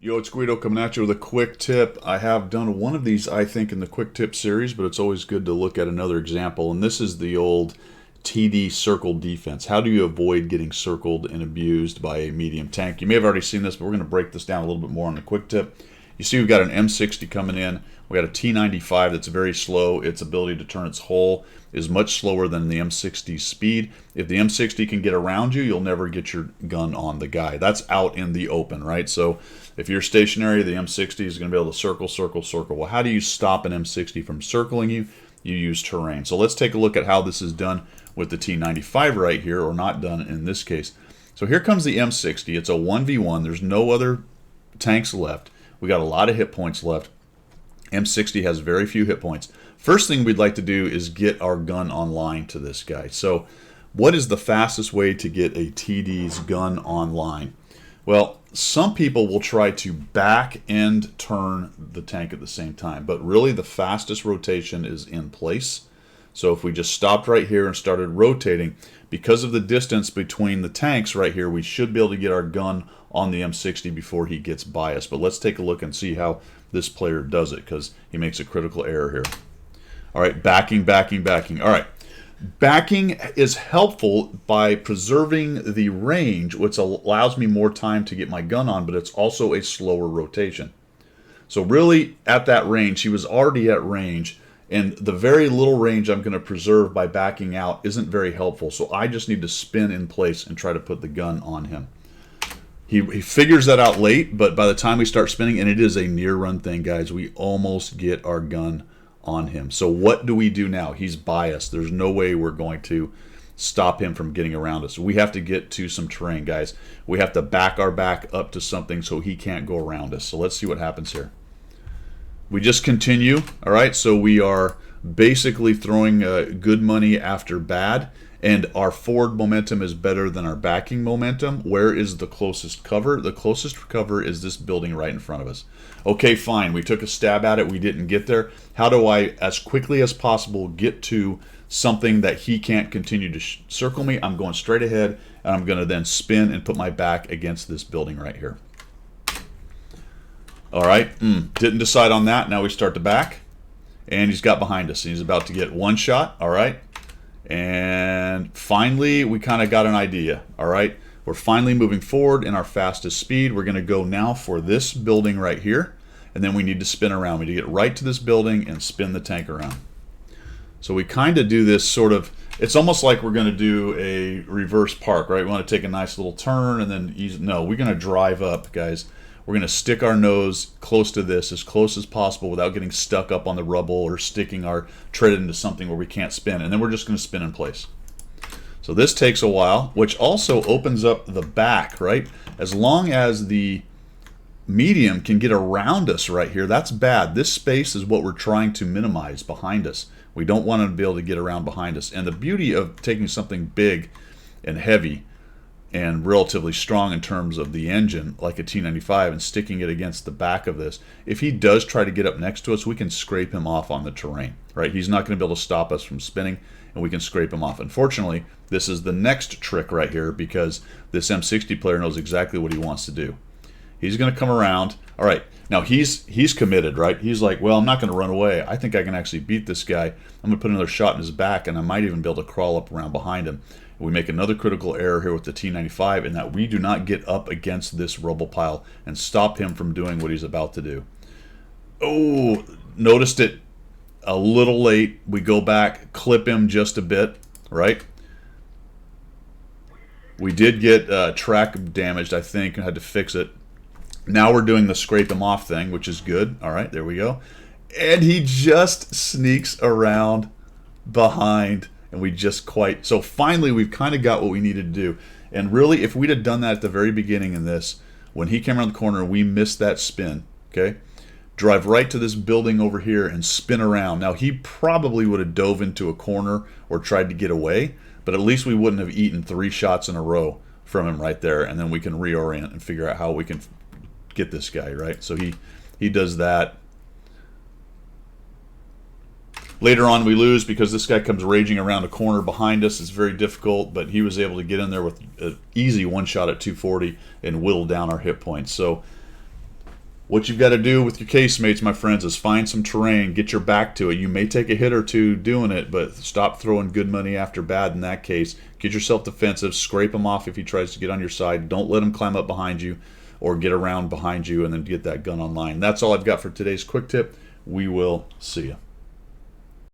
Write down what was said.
Yo, it's Guido coming at you with a quick tip. I have done one of these, I think, in the quick tip series, but it's always good to look at another example. And this is the old TD circle defense. How do you avoid getting circled and abused by a medium tank? You may have already seen this, but we're going to break this down a little bit more on the quick tip. You see we've got an M60 coming in. We got a T95 that's very slow. Its ability to turn its hull is much slower than the M60's speed. If the M60 can get around you, you'll never get your gun on the guy. That's out in the open, right? So if you're stationary, the M60 is going to be able to circle, circle, circle. Well, how do you stop an M60 from circling you? You use terrain. So let's take a look at how this is done with the T95 right here, or not done in this case. So here comes the M60. It's a 1v1. There's no other tanks left. We got a lot of hit points left. M60 has very few hit points. First thing we'd like to do is get our gun online to this guy. So what is the fastest way to get a TD's gun online? Well, some people will try to back and turn the tank at the same time, but really the fastest rotation is in place. So if we just stopped right here and started rotating, because of the distance between the tanks right here, we should be able to get our gun on the M60 before he gets by us. But let's take a look and see how this player does it, because he makes a critical error here. All right, backing, backing, backing. All right, backing is helpful by preserving the range, which allows me more time to get my gun on, but it's also a slower rotation. So really, at that range, he was already at range, and the very little range I'm going to preserve by backing out isn't very helpful. So I just need to spin in place and try to put the gun on him. He figures that out late, but by the time we start spinning, and it is a near run thing, guys, we almost get our gun on him. So what do we do now? He's by us. There's no way we're going to stop him from getting around us. We have to get to some terrain, guys. We have to back our back up to something so he can't go around us. So let's see what happens here. We just continue. All right, so we are basically throwing good money after bad, and our forward momentum is better than our backing momentum. Where is the closest cover? The closest cover is this building right in front of us. Okay, fine. We took a stab at it. We didn't get there. How do I, as quickly as possible, get to something that he can't continue to circle me? I'm going straight ahead, and I'm going to then spin and put my back against this building right here. All right, didn't decide on that. Now we start to back, and he's got behind us. He's about to get one shot. All right, and finally we kind of got an idea. All right, we're finally moving forward in our fastest speed. We're going to go now for this building right here, and then we need to spin around. We need to get right to this building and spin the tank around. So we kind of do this sort of, it's almost like we're going to do a reverse park, right? We want to take a nice little turn and then no, we're going to drive up, guys. We're going to stick our nose close to this, as close as possible, without getting stuck up on the rubble or sticking our tread into something where we can't spin. And then we're just going to spin in place. So this takes a while, which also opens up the back, right? As long as the medium can get around us right here, that's bad. This space is what we're trying to minimize behind us. We don't want to be able to get around behind us. And the beauty of taking something big and heavy and relatively strong in terms of the engine, like a T95, and sticking it against the back of this, if he does try to get up next to us, we can scrape him off on the terrain, right? He's not going to be able to stop us from spinning, and we can scrape him off. Unfortunately, this is the next trick right here, because this M60 player knows exactly what he wants to do. He's going to come around. All right, now he's committed, right? He's like, well, I'm not going to run away. I think I can actually beat this guy. I'm going to put another shot in his back, and I might even be able to crawl up around behind him. We make another critical error here with the T95 in that we do not get up against this rubble pile and stop him from doing what he's about to do. Oh, noticed it a little late. We go back, clip him just a bit, right? We did get track damaged, I think, and had to fix it. Now we're doing the scrape him off thing, which is good. All right, there we go. And he just sneaks around behind. And we just quite, so finally we've kind of got what we needed to do. And really, if we'd have done that at the very beginning in this, when he came around the corner, we missed that spin, okay? Drive right to this building over here and spin around. Now, he probably would have dove into a corner or tried to get away, but at least we wouldn't have eaten 3 shots in a row from him right there, and then we can reorient and figure out how we can get this guy, right? So he does that. Later on, we lose because this guy comes raging around a corner behind us. It's very difficult, but he was able to get in there with an easy one shot at 240 and whittle down our hit points. So What you've got to do with your casemates, my friends, is find some terrain, get your back to it. You may take a hit or two doing it, but stop throwing good money after bad in that case. Get yourself defensive, scrape him off if he tries to get on your side. Don't let him climb up behind you or get around behind you and then get that gun online. That's all I've got for today's quick tip. We will see you.